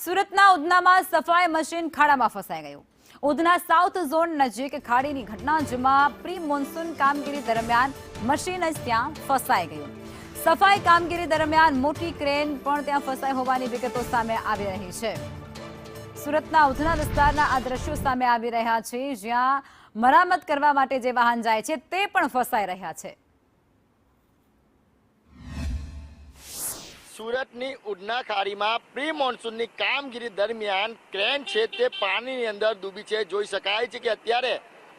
સુરતના ઉધનામાં સફાઈ મશીન ખાડામાં ફસાઈ ગયું। ઉધના સાઉથ ઝોન નજીક ખાડીની ઘટના જેમાં પ્રી મોન્સૂન કામગીરી દરમિયાન મશીન જ ત્યાં ફસાઈ ગયું। સફાઈ કામગીરી દરમિયાન મોટી ક્રેન પણ ત્યાં ફસાઈ હોવાની વિગતો સામે આવી રહી છે। સુરતના ઉધના વિસ્તારના આ દ્રશ્યો સામે આવી રહ્યા છે, જ્યાં મરામત કરવા માટે જે વાહન જાય છે તે પણ ફસાઈ રહ્યા છે। સુરતની ઉધના ખાડીમાં પ્રી મોન્સૂનની કામગીરી દરમિયાન ક્રેન છે તે પાણીની અંદર ડૂબી છે। જોઈ શકાય છે કે અત્યારે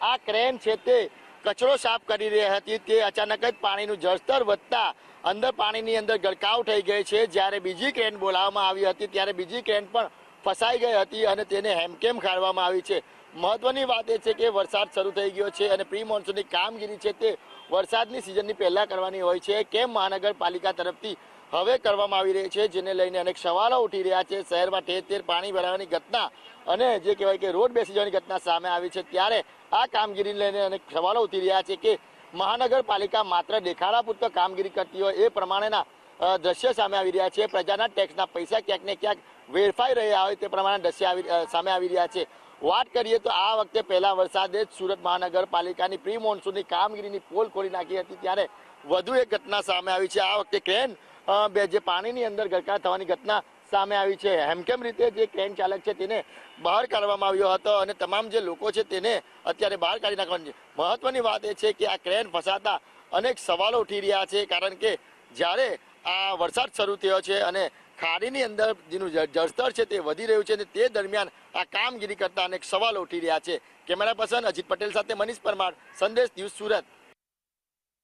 આ ક્રેન છે તે કચરો સાફ કરી રહી હતી, તે અચાનક જ પાણીનું જળસ્તર વધતા અંદર પાણીની અંદર ગરકાવ થઈ ગઈ છે। જ્યારે બીજી ક્રેન બોલાવવામાં આવી હતી ત્યારે બીજી ક્રેન પણ ફસાઈ ગઈ હતી અને તેને હેમકેમ કાઢવામાં આવી છે। મહત્વની વાત એ છે કે વરસાદ શરૂ થઈ ગયો છે અને પ્રી મોન્સૂનની કામગીરી છે તે વરસાદની સિઝનની પહેલા કરવાની હોય છે। કેમ મહાનગરપાલિકા તરફથી હવે કરવામાં આવી રહી છે, જેને લઈને અનેક સવાલો ઉઠી રહ્યા છે। શહેરમાં ઠેર ઠેર પાણી ભરાવાની ઘટના અને જે કહેવાય કે રોડ બેસી જવાની ઘટના સામે આવી છે, ત્યારે આ કામગીરીને લઈને અનેક સવાલો ઉઠી રહ્યા છે કે મહાનગરપાલિકા માત્ર દેખાડા પૂરતો કામગીરી કરતી હોય એ પ્રમાણેના દ્રશ્ય સામે આવી રહ્યા છે। પ્રજાના ટેક્સના પૈસા ક્યાંક ને ક્યાંક વેડફાઈ રહ્યા હોય તે પ્રમાણે દ્રશ્ય સામે આવી રહ્યા છે। વાત કરીએ તો આ વખતે પહેલા વરસાદે જ સુરત મહાનગરપાલિકાની પ્રી મોન્સૂનની કામગીરીની પોલ ખોલી નાખી હતી, ત્યારે વધુ એક ઘટના સામે આવી છે। આ વખતે ક્રેન જે પાણીની અંદર ગરકાવ થવાની ઘટના સામે આવી છે। હેમકેમ રીતે જે ક્રેન ચાલક છે તેને બહાર કાઢવામાં આવ્યો હતો અને તમામ જે લોકો છે તેને અત્યારે બહાર કાઢી નાખવાની છે। મહત્વની વાત એ છે કે આ ક્રેન ફસાતા અનેક સવાલો ઉઠી રહ્યા છે, કારણ કે જ્યારે આ વરસાદ શરૂ થયો છે અને ખાડીની અંદર જેનું જળસ્તર છે તે વધી રહ્યું છે અને તે દરમિયાન આ કામગીરી કરતા અનેક સવાલો ઉઠી રહ્યા છે। કેમેરા પર્સન અજીત પટેલ સાથે મનીષ પરમાર, સંદેશ ન્યૂઝ, સુરત।